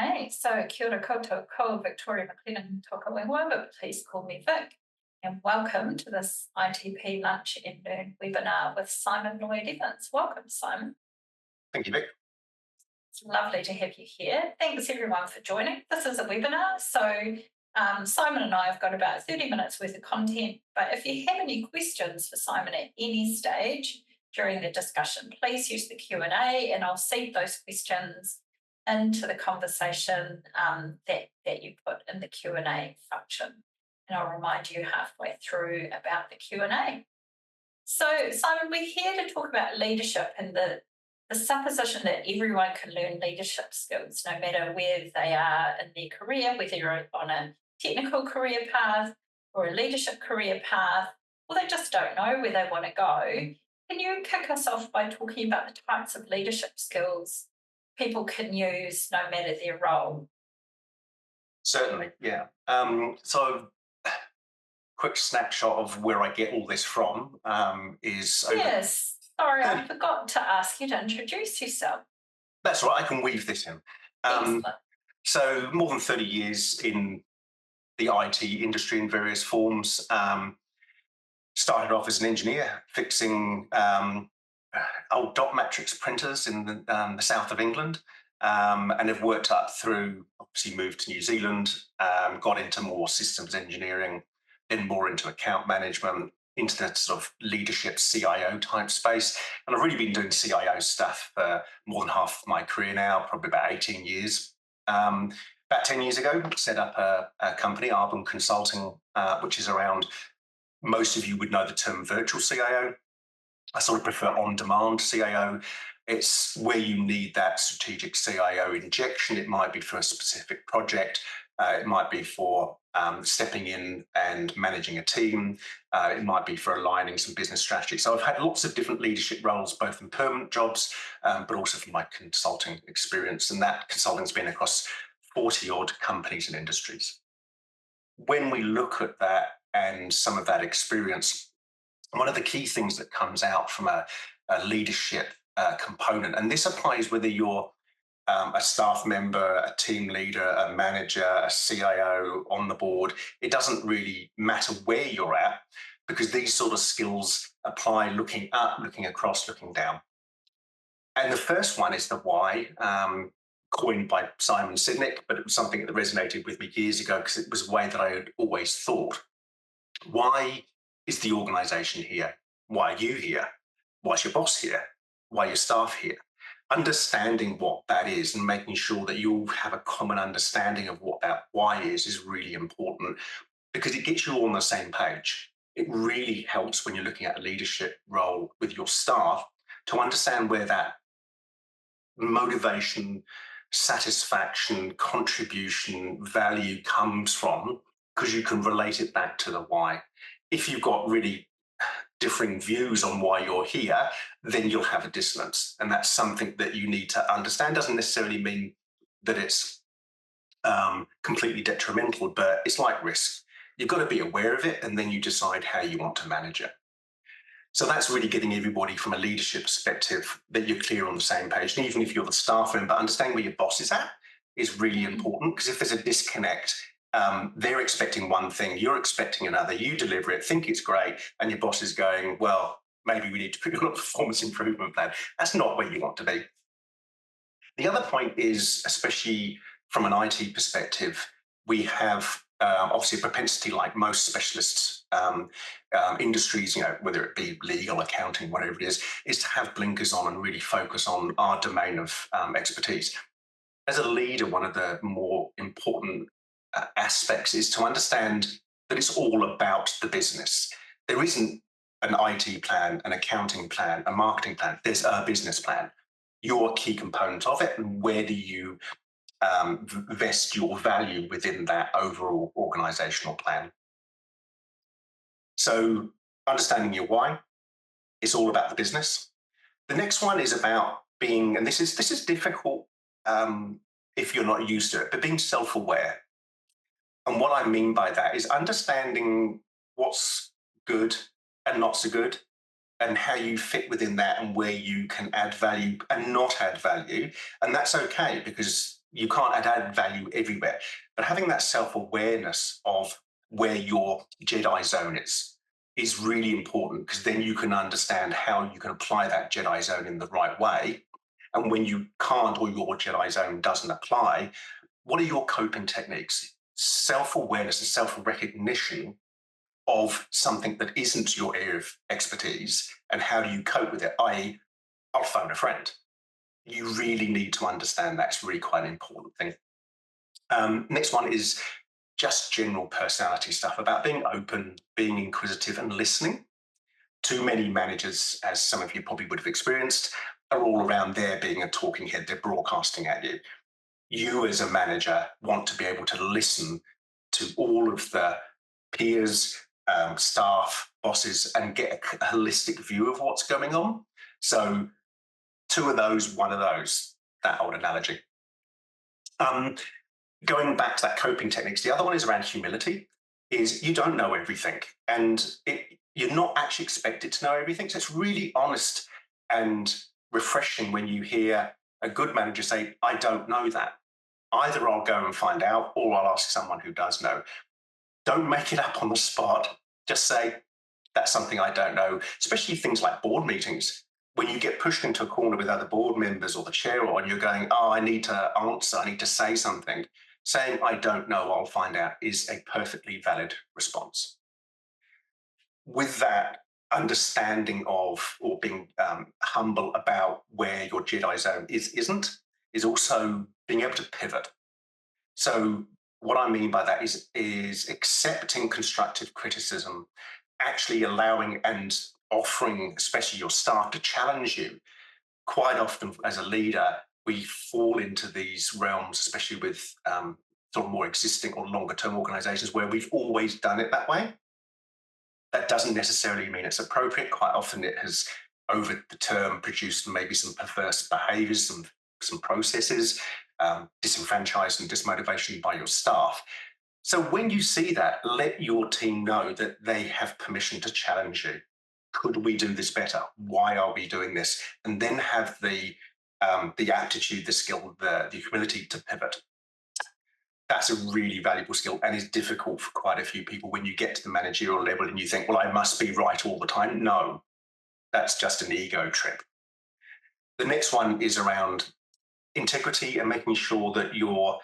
Hey, so kia ora koutou, ko Victoria McLennan toka waiwa, but please call me Vic. And welcome to this ITP Lunch and Learn webinar with Simon Lloyd Evans. Welcome, Simon. Thank you, Vic. It's lovely to have you here. Thanks everyone for joining. This is a webinar, so Simon and I have got about 30 minutes worth of content, but if you have any questions for Simon at any stage during the discussion, please use the Q&A and I'll seed those questions into the conversation that you put in the Q&A function. And I'll remind you halfway through about the Q&A. So Simon, we're here to talk about leadership and the supposition that everyone can learn leadership skills, no matter where they are in their career, whether you're on a technical career path or a leadership career path, or they just don't know where they want to go. Can you kick us off by talking about the types of leadership skills people can use no matter their role? Certainly, yeah. So, quick snapshot of where I get all this from is over. Yes, sorry, I forgot to ask you to introduce yourself. That's right, I can weave this in. Excellent. So, more than 30 years in the IT industry in various forms. Started off as an engineer fixing old dot matrix printers in the south of England. And have worked up through, obviously moved to New Zealand, got into more systems engineering, then more into account management, into that sort of leadership CIO type space. And I've really been doing CIO stuff for more than half of my career now, probably about 18 years. About 10 years ago, set up a company, Arbon Consulting, which is around, most of you would know the term virtual CIO. I sort of prefer on-demand CIO. It's where you need that strategic CIO injection. It might be for a specific project. It might be for stepping in and managing a team. It might be for aligning some business strategy. So I've had lots of different leadership roles, both in permanent jobs, but also from my consulting experience. And that consulting's been across 40-odd companies and industries. When we look at that and some of that experience, one of the key things that comes out from a leadership component, and this applies whether you're a staff member, a team leader, a manager, a CIO on the board, it doesn't really matter where you're at, because these sort of skills apply looking up, looking across, looking down. And the first one is the why, coined by Simon Sinek, but it was something that resonated with me years ago because it was a way that I had always thought. Why is the organization here? Why are you here? Why's your boss here? Why are your staff here? Understanding what that is and making sure that you all have a common understanding of what that why is really important, because it gets you all on the same page. It really helps when you're looking at a leadership role with your staff to understand where that motivation, satisfaction, contribution, value comes from, because you can relate it back to the why. If you've got really differing views on why you're here, then you'll have a dissonance. And that's something that you need to understand. Doesn't necessarily mean that it's completely detrimental, but it's like risk. You've got to be aware of it, and then you decide how you want to manage it. So that's really getting everybody from a leadership perspective that you're clear on the same page. And even if you're the staff member, understanding where your boss is at is really important, because if there's a disconnect, they're expecting one thing, you're expecting another, you deliver it, think it's great, and your boss is going, well, maybe we need to put you on a performance improvement plan. That's not where you want to be. The other point is, especially from an IT perspective, we have obviously a propensity, like most specialist industries, whether it be legal, accounting, whatever it is to have blinkers on and really focus on our domain of expertise. As a leader, one of the more important aspects is to understand that it's all about the business. There isn't an IT plan, an accounting plan, a marketing plan. There's a business plan. You're a key component of it, and where do you vest your value within that overall organizational plan? So understanding your why, it's all about the business. The next one is about being, and this is difficult if you're not used to it, but being self-aware. And what I mean by that is understanding what's good and not so good, and how you fit within that, and where you can add value and not add value. And that's okay, because You can't add value everywhere. But having that self-awareness of where your Jedi zone is really important, because then you can understand how you can apply that Jedi zone in the right way. And when you can't, or your Jedi zone doesn't apply, what are your coping techniques? Self-awareness and self-recognition of something that isn't your area of expertise, and how do you cope with it? I.e., I'll phone a friend. You really need to understand that's really quite an important thing. Next one is just general personality stuff about being open, being inquisitive, and listening. Too many managers, as some of you probably would have experienced, are all around there being a talking head. They're broadcasting at you. You, as a manager, want to be able to listen to all of the peers, staff, bosses, and get a holistic view of what's going on. So, two of those, one of those, that old analogy. Going back to that coping techniques, the other one is around humility. Is you don't know everything, and you're not actually expected to know everything. So it's really honest and refreshing when you hear a good manager say, "I don't know that." Either I'll go and find out, or I'll ask someone who does know. Don't make it up on the spot. Just say, that's something I don't know, especially things like board meetings. When you get pushed into a corner with other board members or the chair, or you're going, oh, I need to answer, I need to say something. Saying, I don't know, I'll find out, is a perfectly valid response. With that understanding of, or being humble about where your Jedi zone is also being able to pivot. So what I mean by that is accepting constructive criticism, actually allowing and offering, especially your staff, to challenge you. Quite often, as a leader, we fall into these realms, especially with sort of more existing or longer term organizations, where we've always done it that way. That doesn't necessarily mean it's appropriate. Quite often it has, over the term, produced maybe some perverse behaviors, some processes, disenfranchised and dismotivation by your staff. So when you see that, let your team know that they have permission to challenge you. Could we do this better? Why are we doing this? And then have the aptitude, the skill, the humility to pivot. That's a really valuable skill, and is difficult for quite a few people when you get to the managerial level and you think, well, I must be right all the time. No, that's just an ego trip. The next one is around integrity and making sure that your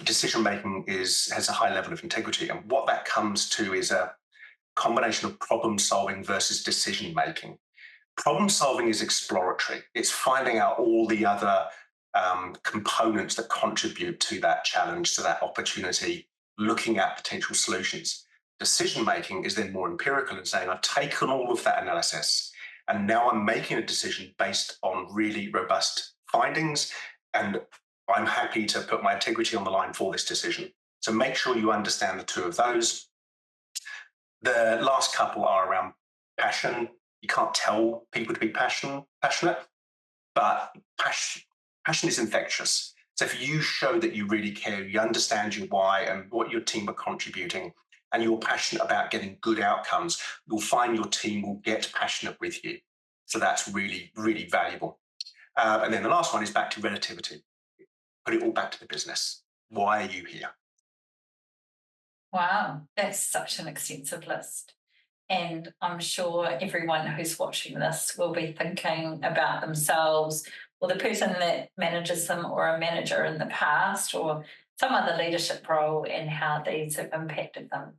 decision making has a high level of integrity. And what that comes to is a combination of problem solving versus decision making. Problem solving is exploratory. It's finding out all the other components that contribute to that challenge, to that opportunity, looking at potential solutions. Decision making is then more empirical and saying, I've taken all of that analysis and now I'm making a decision based on really robust findings, and I'm happy to put my integrity on the line for this decision. So make sure you understand the two of those. The last couple are around passion. You can't tell people to be passionate, but passion is infectious. So if you show that you really care, you understand your why and what your team are contributing, and you're passionate about getting good outcomes, you'll find your team will get passionate with you. So that's really, really valuable. And then the last one is back to relativity. Put it all back to the business. Why are you here? Wow, that's such an extensive list. And I'm sure everyone who's watching this will be thinking about themselves, or the person that manages them, or a manager in the past, or some other leadership role, and how these have impacted them.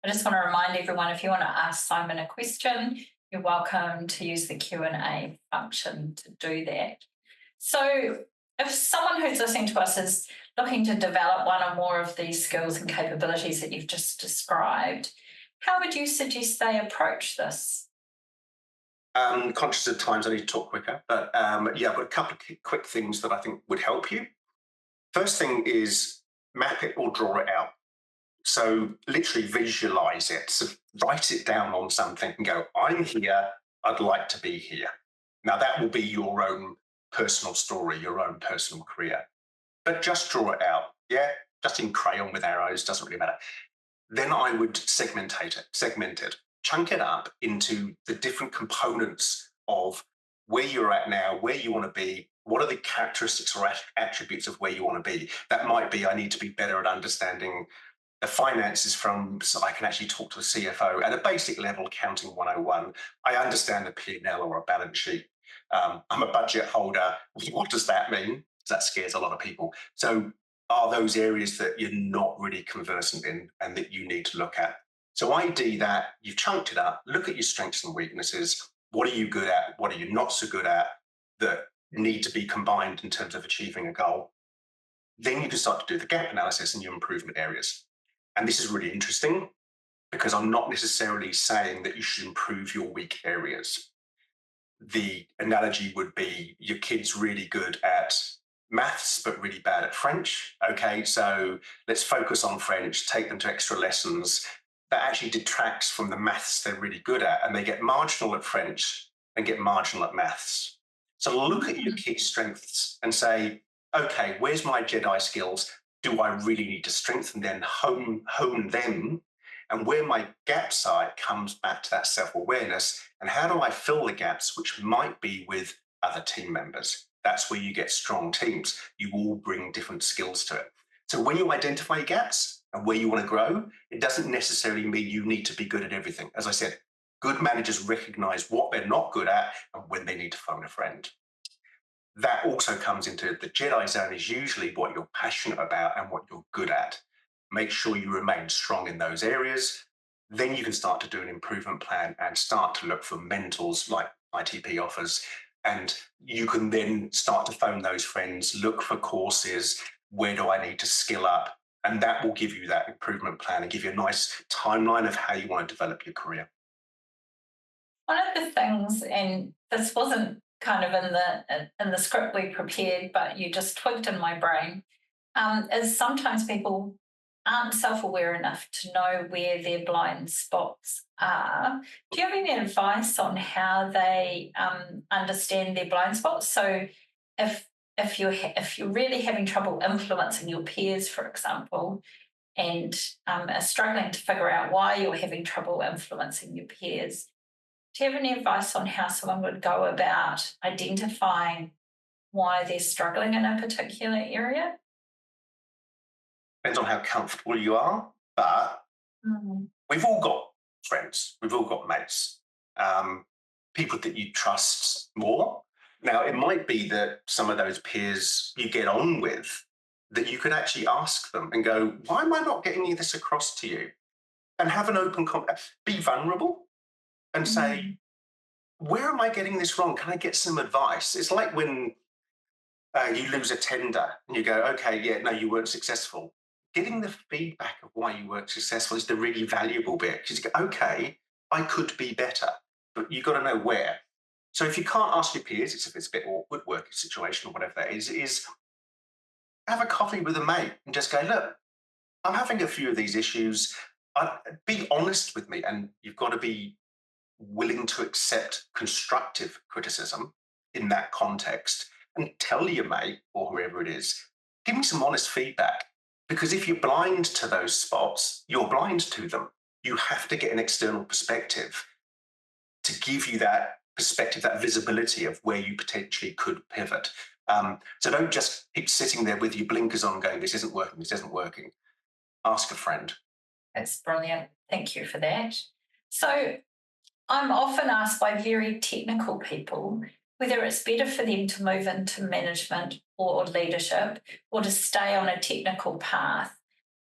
I just want to remind everyone, if you want to ask Simon a question, you're welcome to use the Q&A function to do that. So if someone who's listening to us is looking to develop one or more of these skills and capabilities that you've just described, how would you suggest they approach this? Conscious of times, I need to talk quicker, but yeah, I've got a couple of quick things that I think would help you. First thing is map it or draw it out. So literally visualize it. So write it down on something and go, I'm here, I'd like to be here. Now that will be your own personal story, your own personal career. But just draw it out. Yeah, just in crayon with arrows, doesn't really matter. Then I would segment it, chunk it up into the different components of where you're at now, where you want to be, What are the characteristics or attributes of where you want to be? That might be, I need to be better at understanding the finances so I can actually talk to the CFO at a basic level, accounting 101. I understand a P&L or a balance sheet. I'm a budget holder. What does that mean? That scares a lot of people. So are those areas that you're not really conversant in and that you need to look at? So ID that, you've chunked it up, look at your strengths and weaknesses. What are you good at? What are you not so good at that need to be combined in terms of achieving a goal? Then you can start to do the gap analysis and your improvement areas. And this is really interesting because I'm not necessarily saying that you should improve your weak areas. The analogy would be your kid's really good at maths, but really bad at French. Okay, so let's focus on French, take them to extra lessons. That actually detracts from the maths they're really good at, and they get marginal at French and get marginal at maths. So look at your key strengths and say, okay, where's my Jedi skills? Do I really need to strengthen them, hone them? And where my gaps are, it comes back to that self-awareness. And how do I fill the gaps, which might be with other team members? That's where you get strong teams. You all bring different skills to it. So when you identify gaps and where you want to grow, it doesn't necessarily mean you need to be good at everything. As I said, good managers recognize what they're not good at and when they need to phone a friend. That also comes into the Jedi zone is usually what you're passionate about and what you're good at. Make sure you remain strong in those areas. Then you can start to do an improvement plan and start to look for mentors like ITP offers. And you can then start to phone those friends, look for courses. Where do I need to skill up? And that will give you that improvement plan and give you a nice timeline of how you want to develop your career. One of the things, and this wasn't kind of in the script we prepared, but you just twigged in my brain, is sometimes people aren't self-aware enough to know where their blind spots are. Do you have any advice on how they understand their blind spots? So if if you're really having trouble influencing your peers, for example, and are struggling to figure out why you're having trouble influencing your peers, do you have any advice on how someone would go about identifying why they're struggling in a particular area? Depends on how comfortable you are, but Mm. we've all got friends, we've all got mates, people that you trust more. Now, it might be that some of those peers you get on with, that you could actually ask them and go, why am I not getting this across to you? And have an open, be vulnerable and say, Mm. where am I getting this wrong? Can I get some advice? It's like when you lose a tender and you go, okay, yeah, no, you weren't successful. Getting the feedback of why you weren't successful is the really valuable bit. Because you go, okay, I could be better, but you've got to know where. So if you can't ask your peers, if it's a bit awkward working situation or whatever that is have a coffee with a mate and just go, look, I'm having a few of these issues. Be honest with me, and you've got to be willing to accept constructive criticism in that context and tell your mate or whoever it is, give me some honest feedback. Because if you're blind to those spots, you're blind to them. You have to get an external perspective to give you that perspective, that visibility of where you potentially could pivot. So don't just keep sitting there with your blinkers on going, this isn't working, this isn't working. Ask a friend. That's brilliant. Thank you for that. So I'm often asked by very technical people whether it's better for them to move into management or leadership or to stay on a technical path.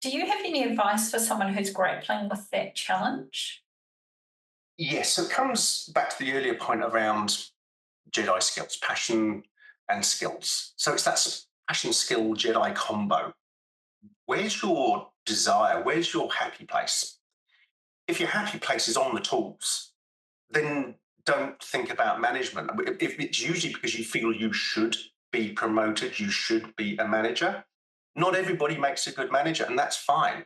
Do you have any advice for someone who's grappling with that challenge? Yes, so it comes back to the earlier point around Jedi skills, passion and skills. So it's that passion skill Jedi combo. Where's your desire? Where's your happy place? If your happy place is on the tools, then don't think about management. If it's usually because you feel you should be promoted, you should be a manager. Not everybody makes a good manager, and that's fine.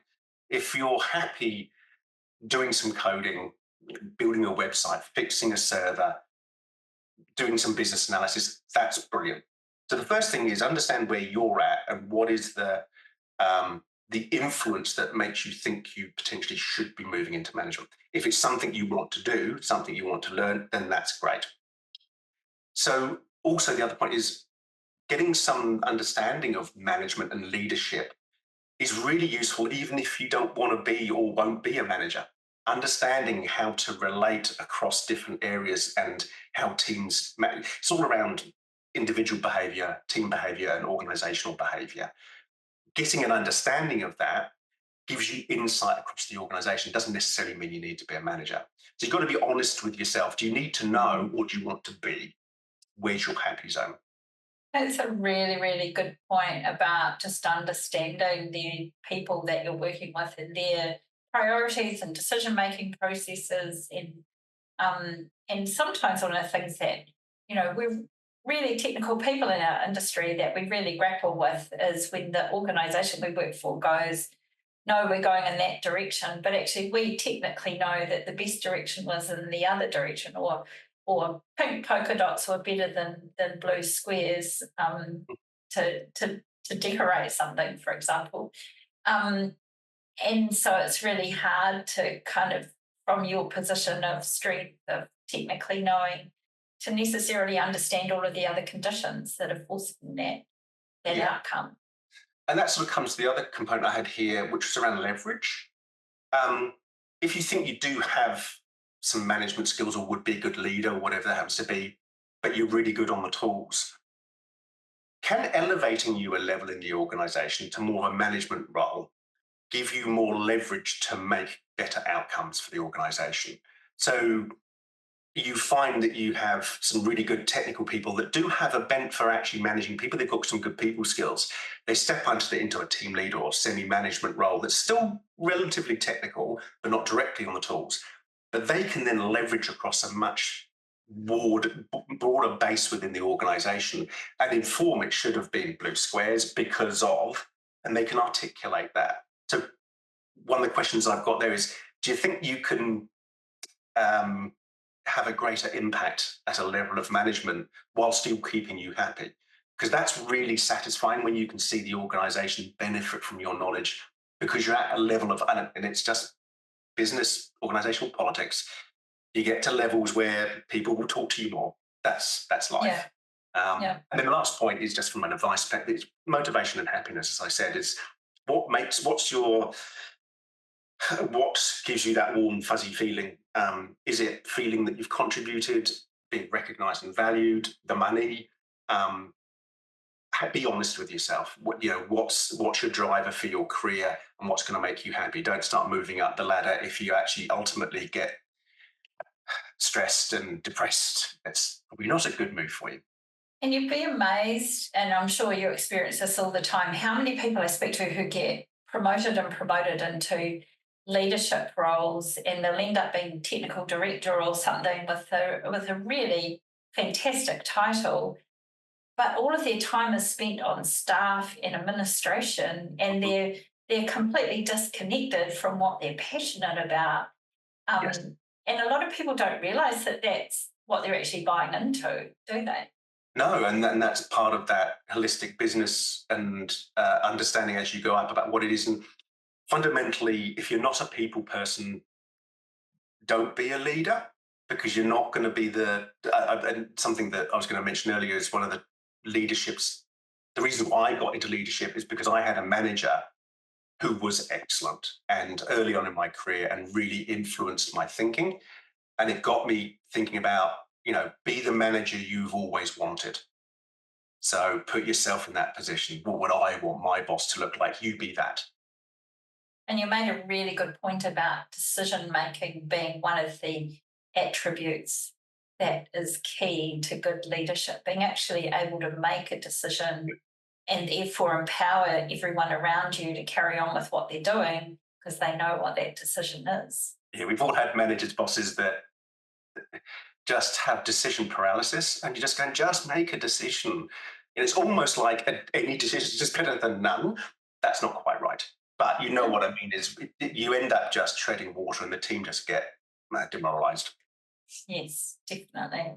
If you're happy doing some coding, building a website, fixing a server, doing some business analysis, that's brilliant. So the first thing is understand where you're at and what is the influence that makes you think you potentially should be moving into management. If it's something you want to do, something you want to learn, then that's great. So also the other point is getting some understanding of management and leadership is really useful, even if you don't want to be or won't be a manager. Understanding how to relate across different areas and how teams, it's all around individual behavior, team behavior, and organizational behavior. Getting an understanding of that gives you insight across the organization. It doesn't necessarily mean you need to be a manager. So you've got to be honest with yourself. Do you need to know or do you want to be? Where's your happy zone? That's a really, really good point about just understanding the people that you're working with and their priorities and decision making processes, and sometimes one of the things that we're really technical people in our industry that we really grapple with is when the organisation we work for goes, no, we're going in that direction, but actually we technically know that the best direction was in the other direction, or pink polka dots were better than blue squares, to decorate something, for example. Um, and so it's really hard to kind of, from your position of strength of technically knowing, to necessarily understand all of the other conditions that are forcing that Yeah. outcome. And that sort of comes to the other component I had here, which was around leverage. Um, if you think you do have some management skills or would be a good leader, whatever that happens to be, but you're really good on the tools, can elevating you a level in the organization to more of a management role give you more leverage to make better outcomes for the organization? So you find that you have some really good technical people that do have a bent for actually managing people. They've got some good people skills. They step into a team leader or semi-management role that's still relatively technical, but not directly on the tools. But they can then leverage across a much broader base within the organization and inform it should have been blue squares because of, and they can articulate that. So one of the questions I've got there is, do you think you can have a greater impact at a level of management while still keeping you happy? Because that's really satisfying when you can see the organization benefit from your knowledge because you're at a level of, and it's just business, organizational politics. You get to levels where people will talk to you more. That's Yeah, life. yeah. And then the last point is just from an advice perspective, motivation and happiness, as I said, is what gives you that warm, fuzzy feeling? Is it feeling that you've contributed, being recognized and valued, the money? Um, be honest with yourself. What's your driver for your career and what's going to make you happy? Don't start moving up the ladder if you actually ultimately get stressed and depressed. It's probably not a good move for you. And you'd be amazed, and I'm sure you experience this all the time, how many people I speak to who get promoted and promoted into leadership roles, and they'll end up being technical director or something with a really fantastic title, but all of their time is spent on staff and administration, and they're completely disconnected from what they're passionate about. Yes. And a lot of people don't realise that that's what they're actually buying into, do they? No, and that's part of that holistic business and understanding as you go up about what it is. And fundamentally, if you're not a people person, don't be a leader because you're not going to be and something that I was going to mention earlier is one of the leaderships. The reason why I got into leadership is because I had a manager who was excellent and early on in my career and really influenced my thinking. And it got me thinking about, be the manager you've always wanted. So put yourself in that position. What would I want my boss to look like? You be that. And you made a really good point about decision making being one of the attributes that is key to good leadership, being actually able to make a decision and therefore empower everyone around you to carry on with what they're doing because they know what that decision is. Yeah, we've all had managers, bosses that just have decision paralysis and you just can just make a decision. And it's almost like any decision is just better than none. That's not quite right. But you know what I mean is you end up just treading water and the team just get demoralized. Yes, definitely.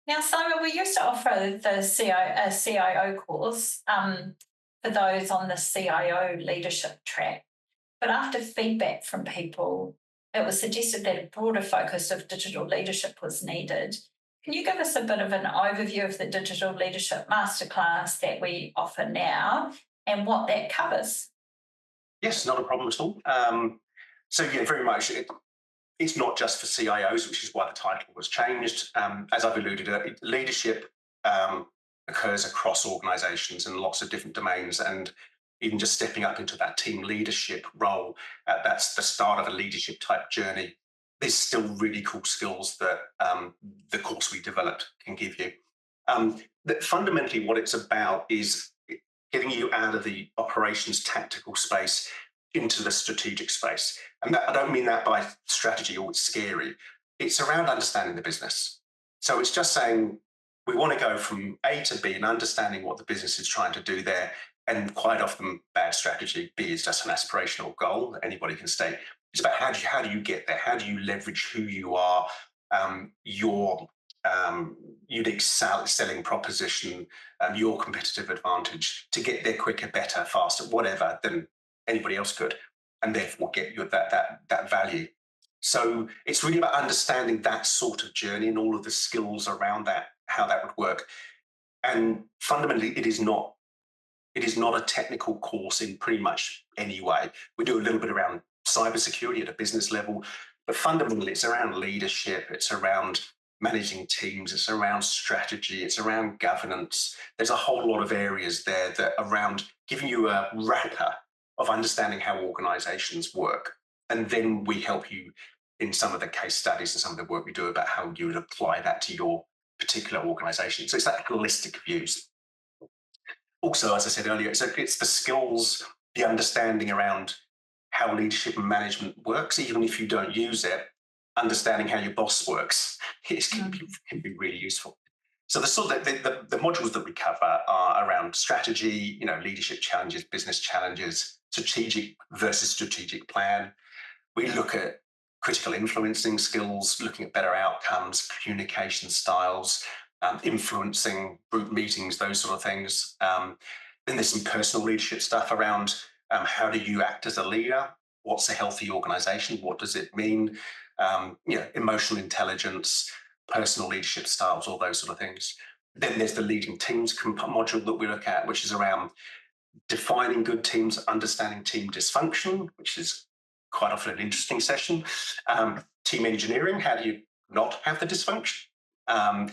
Now, Simon, we used to offer the CIO course for those on the CIO leadership track. But after feedback from people, it was suggested that a broader focus of digital leadership was needed. Can you give us a bit of an overview of the Digital Leadership Masterclass that we offer now and what that covers? Yes, not a problem at all. So yeah, very much. It's not just for CIOs, which is why the title was changed. As I've alluded to, leadership occurs across organizations in lots of different domains. And even just stepping up into that team leadership role, that's the start of a leadership type journey. There's still really cool skills that the course we developed can give you. That fundamentally, what it's about is getting you out of the operations tactical space into the strategic space. And I don't mean that by strategy or it's scary. It's around understanding the business. So it's just saying we want to go from A to B and understanding what the business is trying to do there. And quite often, bad strategy, B is just an aspirational goal that anybody can state. It's about how do you get there? How do you leverage who you are, your unique selling proposition, your competitive advantage to get there quicker, better, faster, whatever than anybody else could, and therefore get you that value. So it's really about understanding that sort of journey and all of the skills around that, how that would work. And fundamentally, it is not a technical course in pretty much any way. We do a little bit around cybersecurity at a business level, but fundamentally, it's around leadership, it's around managing teams, it's around strategy, it's around governance. There's a whole lot of areas there that are around giving you a wrapper of understanding how organizations work. And then we help you in some of the case studies and some of the work we do about how you would apply that to your particular organization. So it's that holistic views. Also, as I said earlier, it's the skills, the understanding around how leadership and management works, even if you don't use it, understanding how your boss works can be really useful. So the modules that we cover are around strategy, leadership challenges, business challenges, strategic versus strategic plan. We look at critical influencing skills, looking at better outcomes, communication styles, influencing group meetings, those sort of things. Then there's some personal leadership stuff around how do you act as a leader? What's a healthy organization? What does it mean? Emotional intelligence, personal leadership styles, all those sort of things. Then there's the leading teams module that we look at, which is around defining good teams, understanding team dysfunction, which is quite often an interesting session. Team engineering, how do you not have the dysfunction? And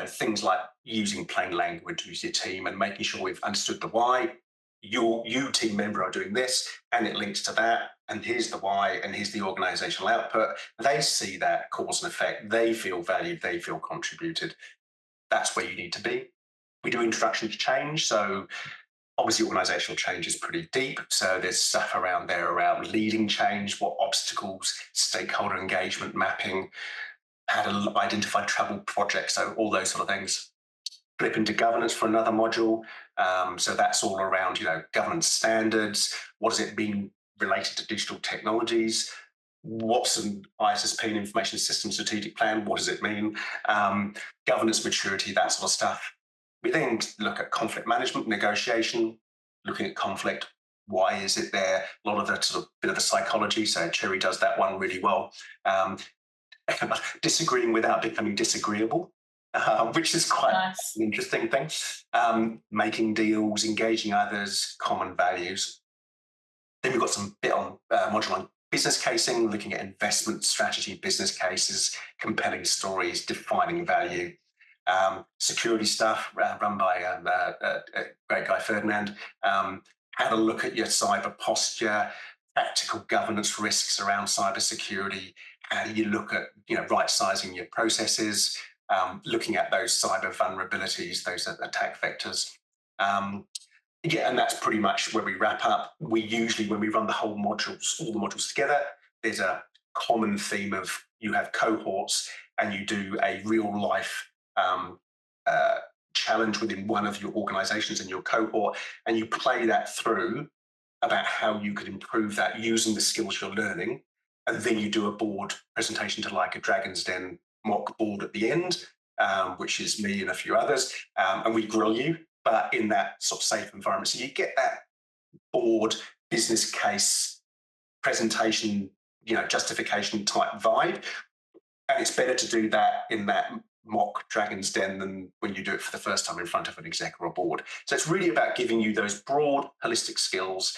things like using plain language with your team and making sure we've understood the why. You team member are doing this, and it links to that. And here's the why, and here's the organizational output. They see that cause and effect. They feel valued. They feel contributed. That's where you need to be. We do introduction to change. So obviously, organizational change is pretty deep. So there's stuff around there around leading change, what obstacles, stakeholder engagement mapping, how to identify trouble projects, so all those sort of things. Flip into governance for another module. So that's all around, governance standards. What does it mean related to digital technologies? What's an ISSP and information system strategic plan? What does it mean? Governance maturity, that sort of stuff. We then look at conflict management, negotiation, looking at conflict. Why is it there? A lot of the sort of bit of the psychology. So Cherry does that one really well. Disagreeing without becoming disagreeable, which is quite Nice. an interesting thing. Making deals, engaging others, common values. Then we've got some bit on module on business casing, looking at investment strategy, business cases, compelling stories, defining value. Security stuff run by a great guy, Ferdinand. How to look at your cyber posture, tactical governance risks around cybersecurity. How do you look at right sizing your processes, looking at those cyber vulnerabilities, those attack vectors. And that's pretty much where we wrap up. We usually, when we run all the modules together, there's a common theme of you have cohorts and you do a real life challenge within one of your organizations in your cohort, and you play that through about how you could improve that using the skills you're learning. And then you do a board presentation to like a Dragon's Den mock board at the end, which is me and a few others, and we grill you, but in that sort of safe environment. So you get that board business case presentation, justification type vibe. And it's better to do that in that mock Dragon's Den than when you do it for the first time in front of an exec or a board. So it's really about giving you those broad, holistic skills.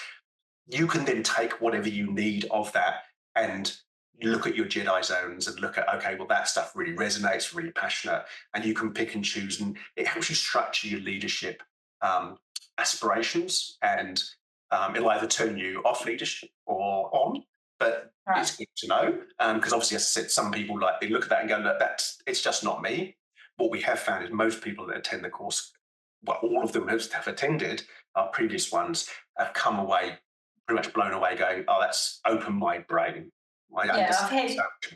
You can then take whatever you need of that and look at your Jedi zones and look at, okay, well, that stuff really resonates, really passionate, and you can pick and choose, and it helps you structure your leadership aspirations, and it'll either turn you off leadership or on. But Right. it's good to know, because obviously, as I said, some people like they look at that and go, look, it's just not me. What we have found is most people that attend the course, well, all of them have attended our previous ones, have come away pretty much blown away, going, "Oh, that's opened my brain." Yeah,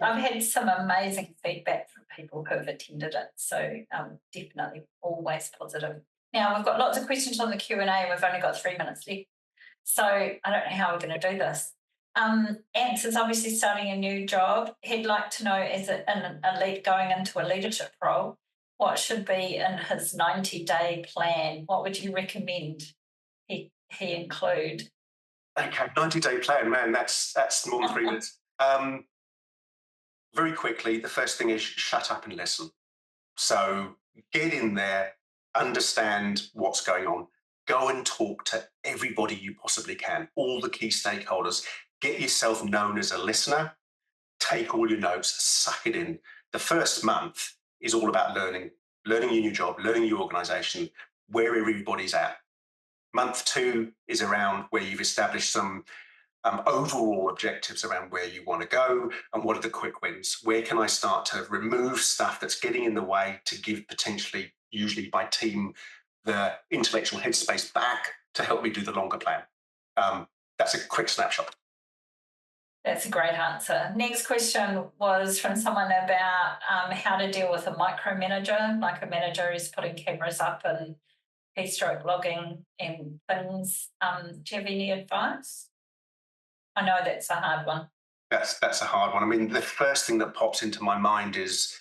I've had some amazing feedback from people who have attended it. So definitely always positive. Now we've got lots of questions on the Q&A. We've only got 3 minutes left. So I don't know how we're going to do this. Ant's obviously starting a new job. He'd like to know, as going into a leadership role, what should be in his 90-day plan? What would you recommend he include? Okay, 90-day plan, man, that's more than 3 minutes. Very quickly, the first thing is shut up and listen. So get in there, understand what's going on, go and talk to everybody you possibly can, all the key stakeholders. Get yourself known as a listener, take all your notes, suck it in. The first month is all about learning your new job, learning your organization, where everybody's at. Month 2 is around where you've established some overall objectives around where you want to go and what are the quick wins. Where can I start to remove stuff that's getting in the way to give potentially, usually by team, the intellectual headspace back to help me do the longer plan. That's a quick snapshot. That's a great answer. Next question was from someone about how to deal with a micromanager, like a manager who's putting cameras up and keystroke logging and things. Do you have any advice? I know that's a hard one. That's a hard one. I mean, the first thing that pops into my mind is,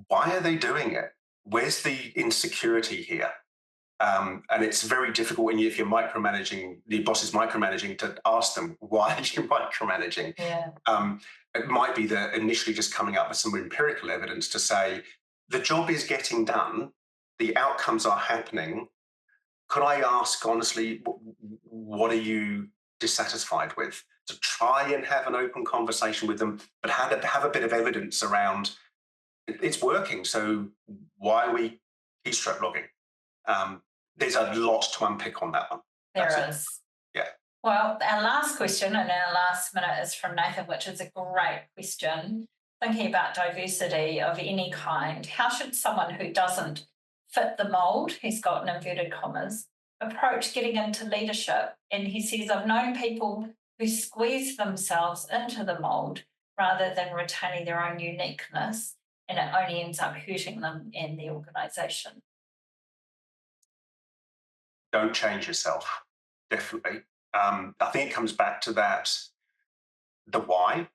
why are they doing it? Where's the insecurity here? And it's very difficult when if you're micromanaging, the boss is micromanaging, to ask them, why are you micromanaging? Yeah. It might be that initially just coming up with some empirical evidence to say, the job is getting done, the outcomes are happening. Could I ask honestly, what are you dissatisfied with? To try and have an open conversation with them, but have a bit of evidence around it's working. So why are we keystroke logging? There's a lot to unpick on that one. There is. Yeah. Well, our last question in our last minute is from Nathan, which is a great question. Thinking about diversity of any kind, how should someone who doesn't fit the mold, he's got in inverted commas, approach getting into leadership? And he says, I've known people who squeeze themselves into the mold rather than retaining their own uniqueness, and it only ends up hurting them and the organisation. Don't change yourself, definitely. I think it comes back to that, the why.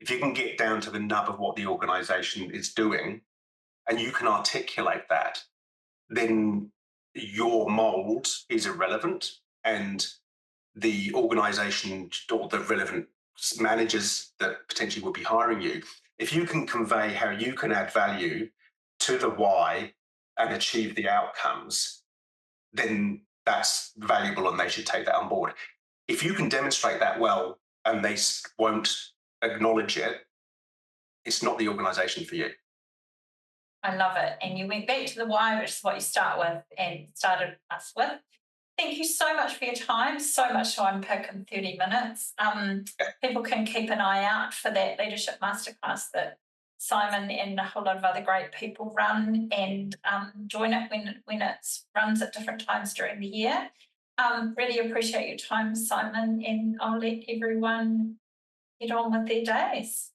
If you can get down to the nub of what the organisation is doing and you can articulate that, then your mold is irrelevant, and the organisation or the relevant managers that potentially will be hiring you, if you can convey how you can add value to the why and achieve the outcomes, then that's valuable and they should take that on board. If you can demonstrate that well and they won't acknowledge it, it's not the organisation for you. I love it. And you went back to the why, which is what you start with and started us with. Thank you so much for your time. So much to unpick in 30 minutes. People can keep an eye out for that leadership masterclass that Simon and a whole lot of other great people run, and join it when it runs at different times during the year. Really appreciate your time, Simon, and I'll let everyone get on with their days.